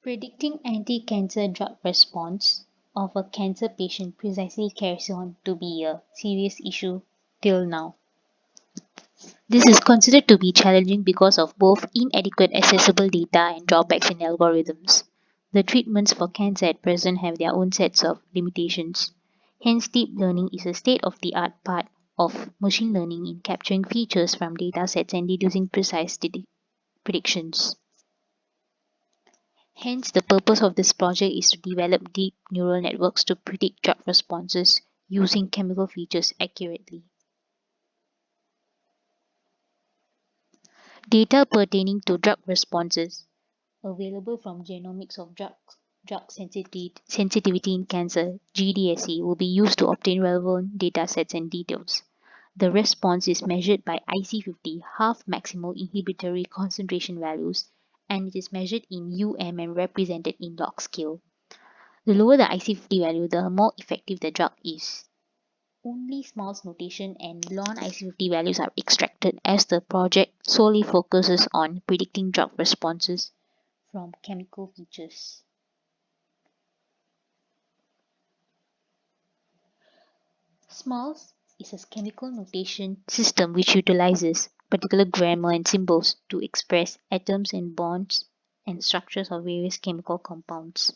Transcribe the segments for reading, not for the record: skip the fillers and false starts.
Predicting anti-cancer drug response of a cancer patient precisely carries on to be a serious issue till now. This is considered to be challenging because of both inadequate accessible data and drawbacks in algorithms. The treatments for cancer at present have their own sets of limitations. Hence, deep learning is a state of the art part of machine learning in capturing features from data sets and deducing precise predictions. Hence, the purpose of this project is to develop deep neural networks to predict drug responses using chemical features accurately. Data pertaining to drug responses available from genomics of drug sensitivity in cancer (GDSE) will be used to obtain relevant data sets and details. The response is measured by IC50 half maximal inhibitory concentration values, and it is measured in and represented in log scale. The lower the IC50 value, the more effective the drug is. Only Small's notation and ln IC50 values are extracted, as the project solely focuses on predicting drug responses from chemical features. Small's is a chemical notation system which utilizes particular grammar and symbols to express atoms and bonds and structures of various chemical compounds.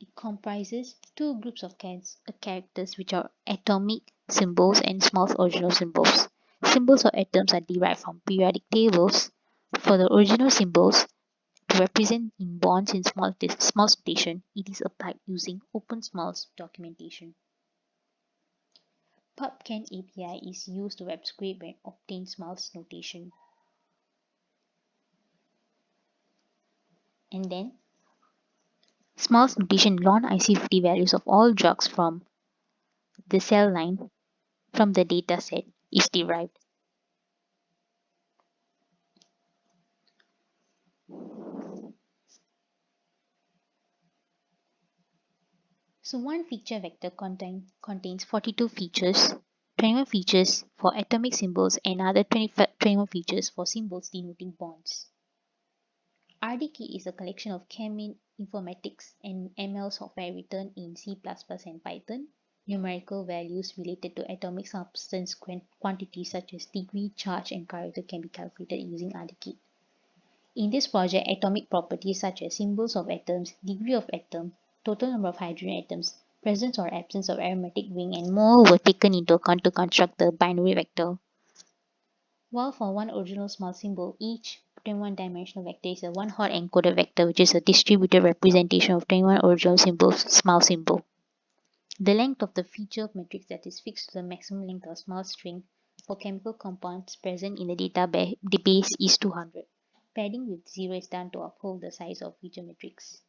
It comprises two groups of characters, which are atomic symbols and Small's original symbols. Symbols of atoms are derived from periodic tables. For the original symbols to represent in bonds in Small's notation, it is applied using Open Small's documentation. PubChem API is used to web scrape and obtain Small's notation. And then Small's notation ln IC50 values of all drugs from the cell line from the data set is derived. So one feature vector contains 42 features, 21 features for atomic symbols and other 21 features for symbols denoting bonds. RDKit is a collection of chem informatics and ML software written in C++ and Python. Numerical values related to atomic substance quantities such as degree, charge, and character can be calculated using RDKit. In this project, atomic properties such as symbols of atoms, degree of atom, total number of hydrogen atoms, presence or absence of aromatic ring, and more were taken into account to construct the binary vector. While for one original Small symbol, each 21-dimensional vector is a one-hot encoded vector, which is a distributed representation of 21 original symbols, Small symbol. The length of the feature matrix that is fixed to the maximum length of Small string for chemical compounds present in the database is 200. Padding with 0 is done to uphold the size of feature matrix.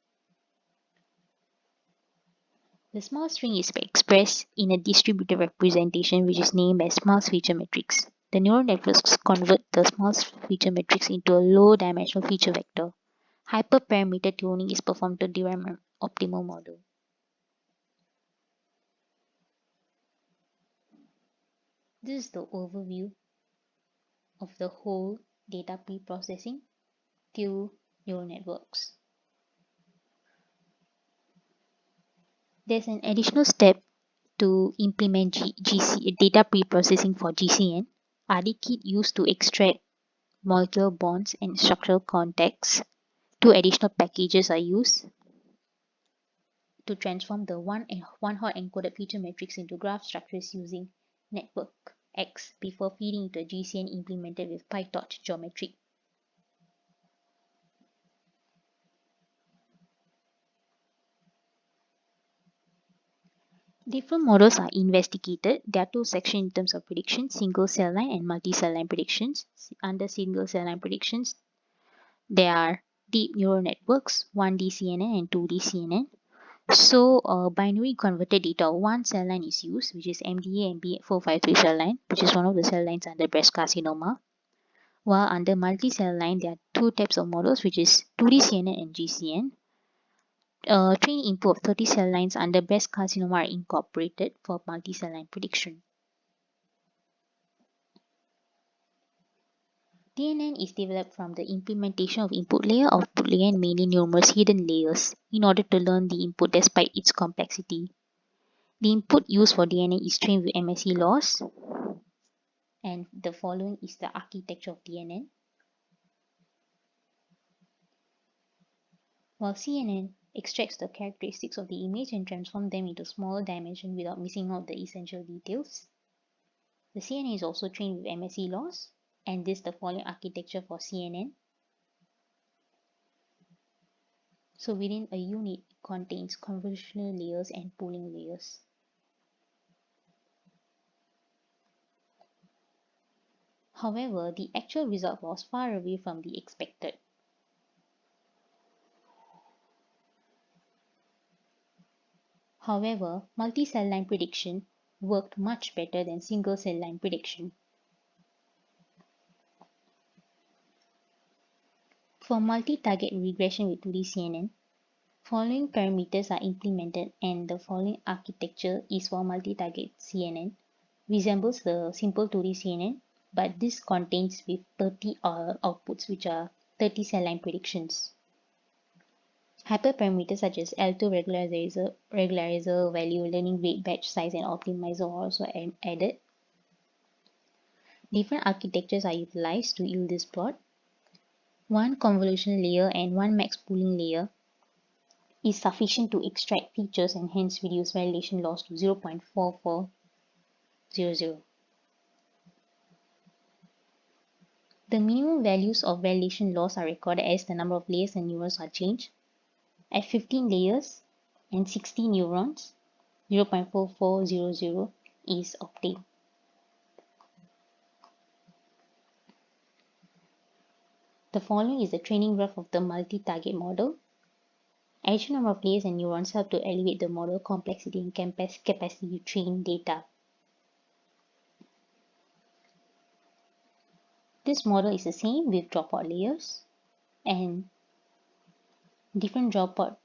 The Small string is expressed in a distributed representation which is named as Small's feature matrix. The neural networks convert the Small's feature matrix into a low-dimensional feature vector. Hyperparameter tuning is performed to derive an optimal model. This is the overview of the whole data pre-processing till neural networks. There's an additional step to implement data pre-processing for GCN. RDKit used to extract molecular bonds and structural contacts. Two additional packages are used to transform the one-hot encoded feature matrix into graph structures using Network X before feeding into a GCN implemented with PyTorch geometry. Different models are investigated. There are two sections in terms of prediction, single cell line and multi-cell line predictions. Under single cell line predictions, there are deep neural networks, 1D CNN and 2D CNN. So binary converted data of one cell line is used, which is MDA and B453 cell line, which is one of the cell lines under breast carcinoma. While under multi-cell line, there are two types of models, which is 2D CNN and GCN. Training input of 30 cell lines under breast carcinoma are incorporated for multi-cell line prediction. DNN is developed from the implementation of input layer, output layer, and mainly numerous hidden layers in order to learn the input despite its complexity. The input used for DNN is trained with MSE laws, and the following is the architecture of DNN. While CNN extracts the characteristics of the image and transforms them into smaller dimensions without missing out the essential details. The CNN is also trained with MSE laws, and this is the following architecture for CNN. So within a unit, it contains convolutional layers and pooling layers. However, the actual result was far away from the expected. However, multi-cell line prediction worked much better than single cell line prediction. For multi-target regression with 2D CNN, following parameters are implemented and the following architecture is for multi-target CNN, resembles the simple 2D CNN, but this contains with 30 outputs, which are 30 cell line predictions. Hyperparameters such as L2 regularizer value, learning rate, batch size, and optimizer are also added. Different architectures are utilized to yield this plot. One convolutional layer and one max pooling layer is sufficient to extract features and hence reduce validation loss to 0.4400. The minimum values of validation loss are recorded as the number of layers and neurons are changed. At 15 layers and 60 neurons, 0.4400 is obtained. The following is the training graph of the multi-target model. Additional number of layers and neurons help to elevate the model complexity and capacity to train data. This model is the same with dropout layers, and different dropout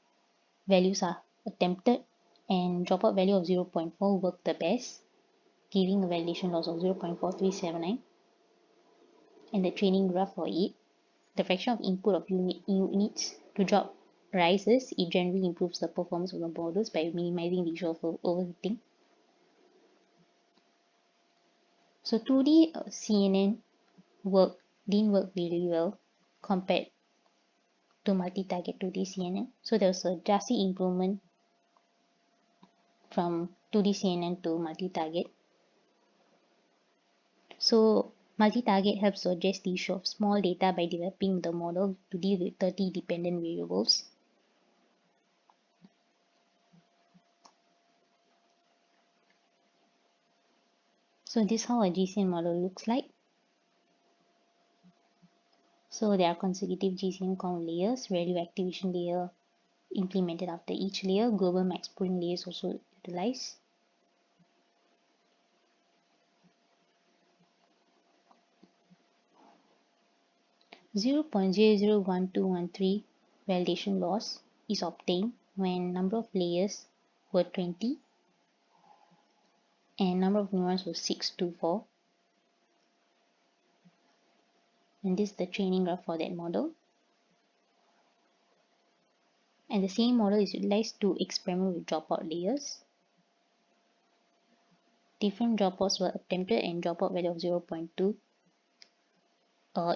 values are attempted, and dropout value of 0.4 worked the best, giving a validation loss of 0.4379. And the training graph for it, the fraction of input of units to drop rises. It generally improves the performance of the models by minimizing the issue of overfitting. So 2D CNN didn't work really well compared to multi-target 2D CNN. So there was a drastic improvement from 2D CNN to multi-target. So multi-target helps to address the issue of small data by developing the model to deal with 30 dependent variables. So this is how a GCN model looks like. So there are consecutive GCN count layers, value activation layer implemented after each layer, global max pooling layers also utilized. (0.001213) validation loss is obtained when number of layers were 20 and number of neurons was 624. And this is the training graph for that model. And the same model is utilized to experiment with dropout layers. Different dropouts were attempted and dropout value of 0.2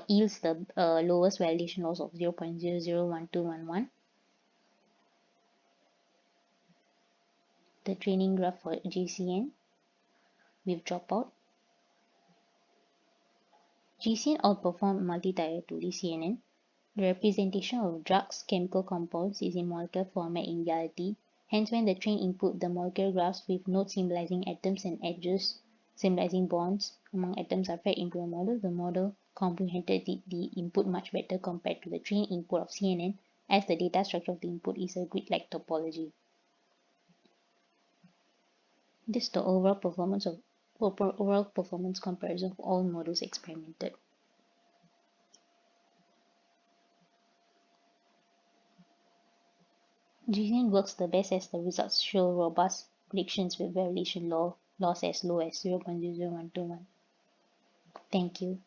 yields the lowest validation loss of 0.001211. The training graph for GCN with dropout. GCN outperformed multi-target 2D CNN. The representation of drugs, chemical compounds is in molecular format in reality. Hence, when the train input the molecular graphs with nodes symbolizing atoms and edges symbolizing bonds among atoms are fed into a model, the model comprehended the input much better compared to the train input of CNN, as the data structure of the input is a grid-like topology. This is the overall performance comparison of all models experimented. GCN works the best as the results show robust predictions with validation loss as low as 0.00121. Thank you.